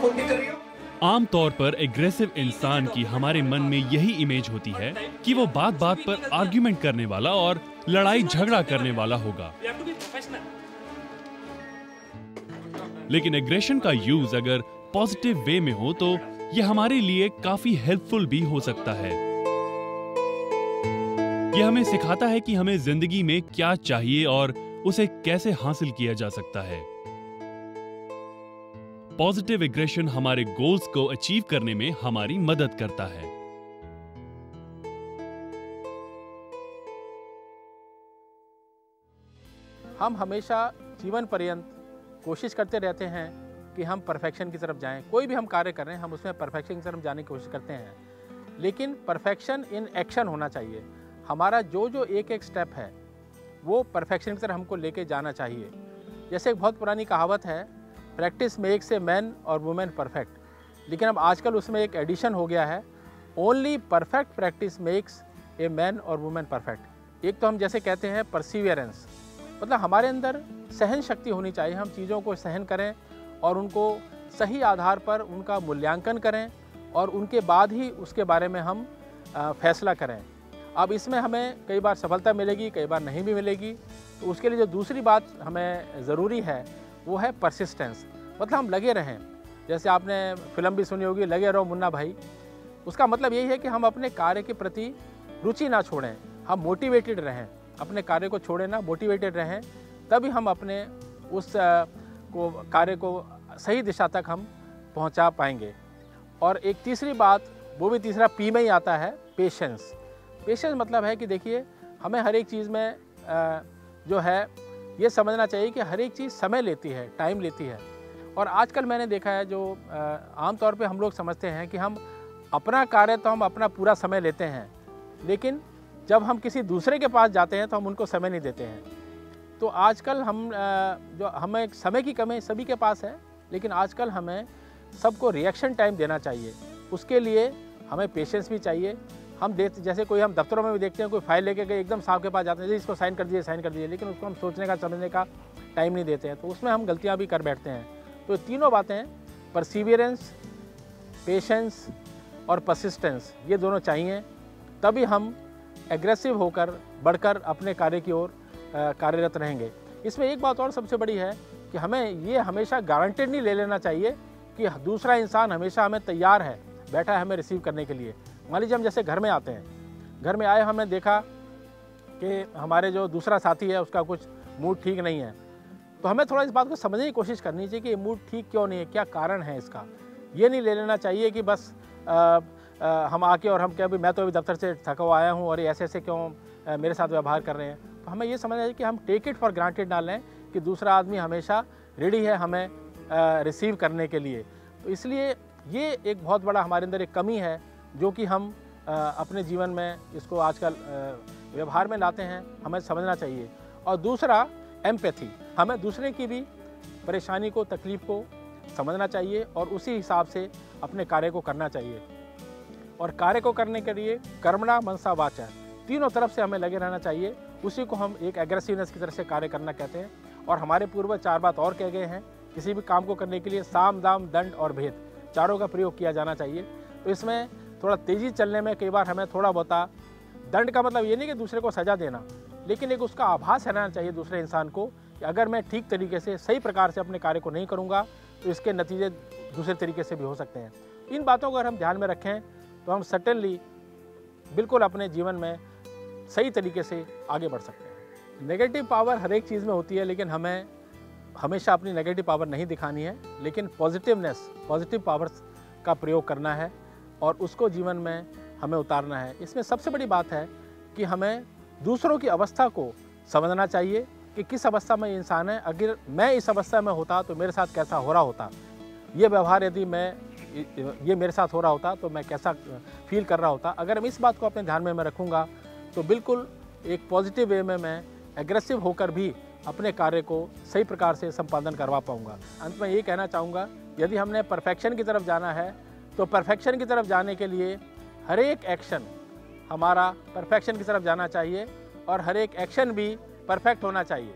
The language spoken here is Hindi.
फोन नहीं कर रही हो? आमतौर पर एग्रेसिव इंसान की हमारे मन में यही इमेज होती है कि वो बात बात पर आर्ग्यूमेंट करने वाला और लड़ाई झगड़ा करने वाला होगा। लेकिन एग्रेशन का यूज अगर पॉजिटिव वे में हो तो ये हमारे लिए काफी हेल्पफुल भी हो सकता है। ये हमें सिखाता है कि हमें जिंदगी में क्या चाहिए और उसे कैसे हासिल किया जा सकता है। पॉजिटिव एग्रेशन हमारे गोल्स को अचीव करने में हमारी मदद करता है। हम हमेशा जीवन पर्यंत कोशिश करते रहते हैं कि हम परफेक्शन की तरफ जाएं। कोई भी हम कार्य कर रहे हैं हम उसमें परफेक्शन की तरफ जाने की कोशिश करते हैं, लेकिन परफेक्शन इन एक्शन होना चाहिए। हमारा जो जो एक एक स्टेप है वो परफेक्शन की तरफ हमको लेके जाना चाहिए। जैसे एक बहुत पुरानी कहावत है, प्रैक्टिस मेक्स ए मैन और वुमेन परफेक्ट। लेकिन अब आजकल उसमें एक एडिशन हो गया है, only perfect practice makes a man और वुमेन परफेक्ट। एक तो हम जैसे कहते हैं परसिवियरेंस, मतलब हमारे अंदर सहन शक्ति होनी चाहिए। हम चीज़ों को सहन करें और उनको सही आधार पर उनका मूल्यांकन करें और उनके बाद ही उसके बारे में हम फैसला करें। अब इसमें हमें कई बार सफलता मिलेगी, कई बार नहीं भी मिलेगी। तो उसके लिए जो दूसरी बात हमें ज़रूरी है वो है परसिस्टेंस, मतलब हम लगे रहें। जैसे आपने फिल्म भी सुनी होगी, लगे रहो मुन्ना भाई। उसका मतलब यही है कि हम अपने कार्य के प्रति रुचि ना छोड़ें, हम मोटिवेटेड रहें, अपने कार्य को छोड़ें ना, मोटिवेटेड रहें, तभी हम अपने उस कार्य को सही दिशा तक हम पहुंचा पाएंगे। और एक तीसरी बात, वो भी तीसरा पी में ही आता है, पेशेंस। पेशेंस मतलब है कि देखिए हमें हर एक चीज़ में जो है ये समझना चाहिए कि हर एक चीज़ समय लेती है, टाइम लेती है। और आजकल मैंने देखा है जो आमतौर पे हम लोग समझते हैं कि हम अपना कार्य तो हम अपना पूरा समय लेते हैं, लेकिन जब हम किसी दूसरे के पास जाते हैं तो हम उनको समय नहीं देते हैं। तो आजकल हमें समय की कमी सभी के पास है, लेकिन आजकल हमें सबको रिएक्शन टाइम देना चाहिए। उसके लिए हमें पेशेंस भी चाहिए। हम जैसे कोई हम दफ्तरों में भी देखते हैं, कोई फाइल लेके गए एकदम साहब के पास जाते हैं, जी इसको साइन कर दीजिए, लेकिन उसको हम सोचने का समझने का टाइम नहीं देते हैं, तो उसमें हम गलतियाँ भी कर बैठते हैं। तो तीनों बातें, परसिवियरेंस, पेशेंस और परसिस्टेंस, ये दोनों चाहिए, तभी हम एग्रेसिव होकर बढ़कर अपने कार्य की ओर कार्यरत रहेंगे। इसमें एक बात और सबसे बड़ी है कि हमें ये हमेशा गारंटेड नहीं ले लेना चाहिए कि दूसरा इंसान हमेशा हमें तैयार है, बैठा है हमें रिसीव करने के लिए। मान लीजिए हम जैसे घर में आते हैं, घर में आए हमने देखा कि हमारे जो दूसरा साथी है उसका कुछ मूड ठीक नहीं है, तो हमें थोड़ा इस बात को समझने की कोशिश करनी चाहिए कि ये मूड ठीक क्यों नहीं है, क्या कारण है इसका। ये नहीं ले लेना चाहिए कि बस हम आके और हम क्या भी मैं तो अभी दफ्तर से थका हुआ आया हूँ और ये ऐसे ऐसे क्यों मेरे साथ व्यवहार कर रहे हैं। तो हमें ये समझना चाहिए कि हम टेक इट फॉर ग्रांटेड ना लें कि दूसरा आदमी हमेशा रेडी है हमें रिसीव करने के लिए। तो इसलिए ये एक बहुत बड़ा हमारे अंदर एक कमी है जो कि हम अपने जीवन में इसको आजकल व्यवहार में लाते हैं, हमें समझना चाहिए। और दूसरा एम्पैथी, हमें दूसरे की भी परेशानी को, तकलीफ़ को समझना चाहिए और उसी हिसाब से अपने कार्य को करना चाहिए। और कार्य को करने के लिए कर्मणा मनसा वाचा, तीनों तरफ से हमें लगे रहना चाहिए। उसी को हम एक एग्रेसिवनेस की तरफ से कार्य करना कहते हैं। और हमारे पूर्वज 4 बात और कह गए हैं, किसी भी काम को करने के लिए साम दाम दंड और भेद, चारों का प्रयोग किया जाना चाहिए। तो इसमें थोड़ा तेज़ी चलने में कई बार हमें थोड़ा बहुत दंड का मतलब ये नहीं कि दूसरे को सज़ा देना, लेकिन एक उसका आभास रहना चाहिए दूसरे इंसान को कि अगर मैं ठीक तरीके से सही प्रकार से अपने कार्य को नहीं करूँगा तो इसके नतीजे दूसरे तरीके से भी हो सकते हैं। इन बातों को अगर हम ध्यान में रखें तो हम सर्टेनली बिल्कुल अपने जीवन में सही तरीके से आगे बढ़ सकते हैं। नेगेटिव पावर हर एक चीज़ में होती है, लेकिन हमें हमेशा अपनी नेगेटिव पावर नहीं दिखानी है, लेकिन पॉजिटिव पावर्स का प्रयोग करना है और उसको जीवन में हमें उतारना है। इसमें सबसे बड़ी बात है कि हमें दूसरों की अवस्था को समझना चाहिए कि किस अवस्था में इंसान है। अगर मैं इस अवस्था में होता तो मेरे साथ कैसा हो रहा होता, ये व्यवहार यदि ये मेरे साथ हो रहा होता तो मैं कैसा फील कर रहा होता। अगर मैं इस बात को अपने ध्यान में रखूँगा तो बिल्कुल एक पॉजिटिव वे में मैं एग्रेसिव होकर भी अपने कार्य को सही प्रकार से संपादन करवा पाऊँगा। अंत में ये कहना चाहूँगा, यदि हमने परफेक्शन की तरफ जाना है तो परफेक्शन की तरफ जाने के लिए हर एक एक्शन हमारा परफेक्शन की तरफ जाना चाहिए और हर एक एक्शन भी परफेक्ट होना चाहिए।